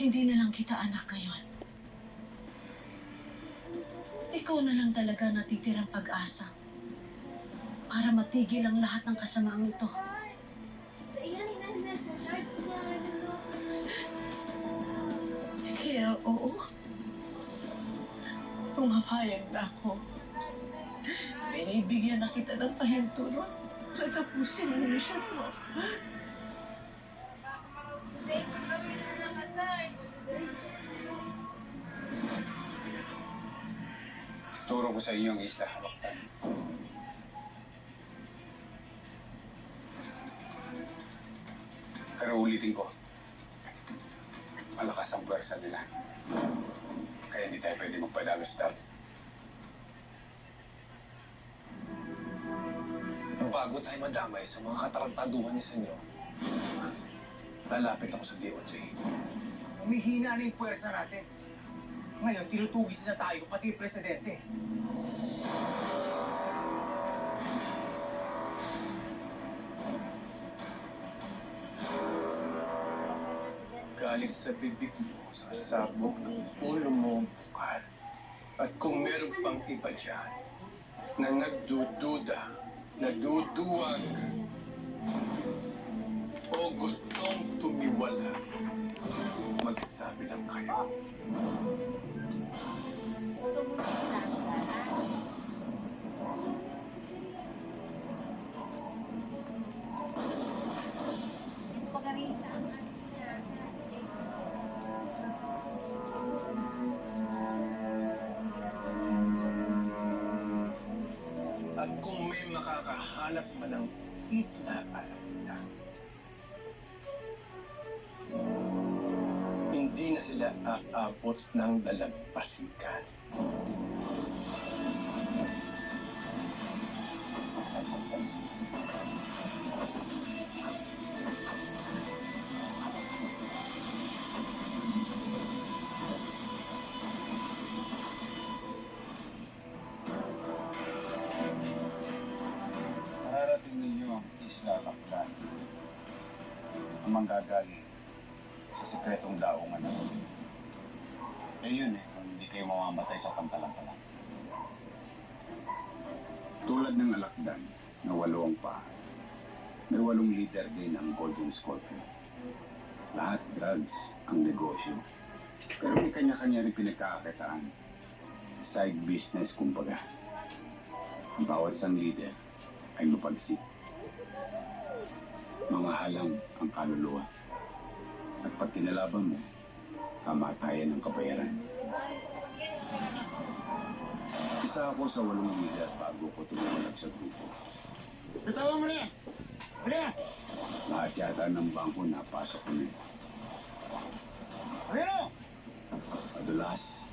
hindi na lang kita anak ngayon, ikaw na lang talaga natitirang pag-asa para matigil ang lahat ng kasamaang ito. Kaya oo, pumapayag na ako. Binibigyan na kita ng pahintulot na tapusin ang misyon mo. Turo ko sa inyo ang isla. Pero ulitin ko, malakas ang pwersa nila. Kaya hindi tayo pwede magpadalos-dal. Bago tayo madamay sa mga katarantaduhan ni Senyor, lalapit ako sa DOJ. Humihina na yung puwersa natin. Ngayon, tinutugis na tayo, pati yung presidente. Galing sa bibig mo, sa sabog ng ulo mo, bukal. At kung meron pang iba dyan na nagdududa, naduduwag, o gustong tumiwala, magsabi lang kayo. At kung may makakahanap man ng isla Alabina, hindi na sila aabot ng dalampasigan. Mararating ninyo ang Isla Lakdan. Ang manggagaling sa sikretong daungan na ito. Eh yun kung hindi kayo mamamatay sa pantalang-talang. Tulad ng alakdan na 8 ang paa, may 8 leader din ang Golden Scorpion. Lahat drugs ang negosyo. Pero may kanya-kanya rin pinagkakakitaan. Side business kumbaga. Ang bawat isang leader ay mapagsik. Mga halang ang kaluluwa. At pag kinalaban mo, kamatayan ng kabayaran. Isa ako sa 8 leader bago ko tumulag sa grupo. Bitawan mo na! Ano? Lahat yata ng bangko napasok ko na. Ano? Madulas,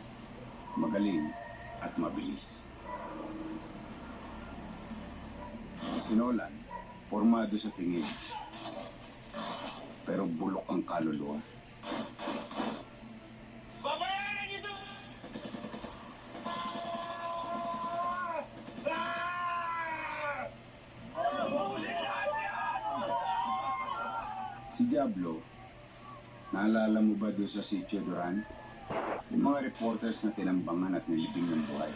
magaling at mabilis. Si Nolan, formado sa tingin. Pero bulok ang kaluluwa. Babayaran niyo to! Si Diablo, naalala mo ba doon sa Sitio Duran? Yung mga reporters na tinambangan at nilibing ng buhay.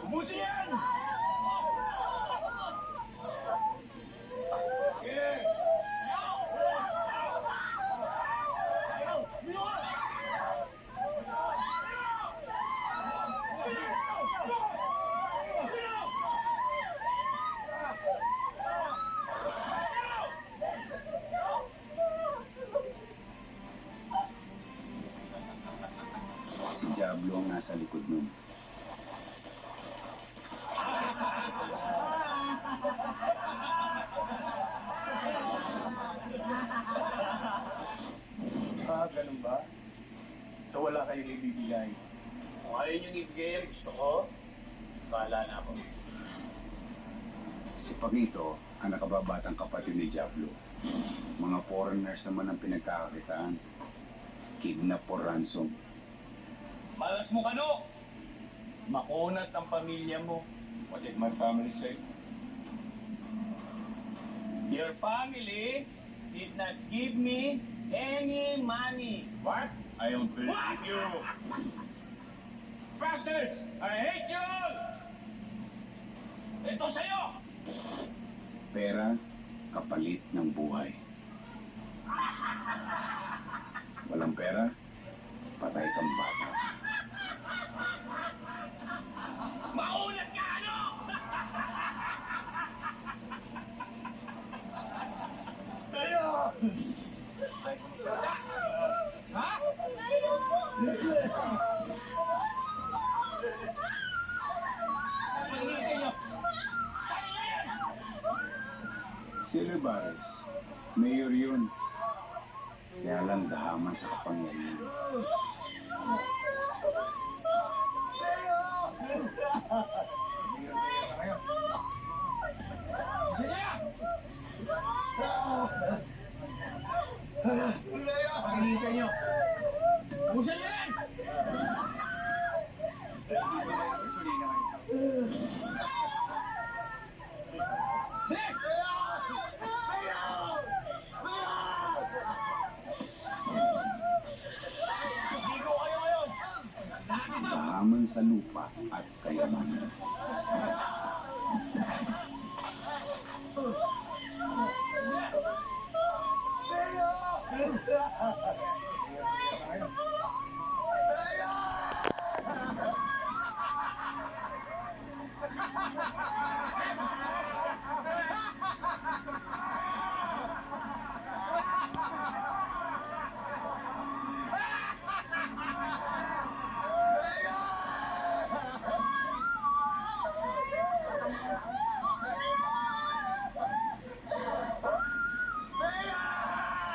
Ubusin yan! Si Diablo ang nasa likod nun. Ganun ba? So wala kayong ibibigay? Kung ayaw niyong ibigay, gusto ko, bahala na ako. Si Pagito, ang nakababatang kapatid ni Diablo. Mga foreigners naman ang pinagkakakitaan. Kidnap or ransom. Malas mo kano! Makunat ang pamilya mo. What did my family say? Your family did not give me any money. What? I don't believe you. Bastards! I hate you all! Ito sa'yo! Pera, kapalit ng buhay. Walang pera, patay kang bata. Maunat ka, ano? Ha? Hinihintay nyo! Si Olivares, mayor yun. Kaya lang dahaman sa kapangyarihan. Isa niya! Hinihintay nyo! Ubusan nyo rin! Bilis! Ligo kayo ngayon! Dahaman sa lupa at kayamanan.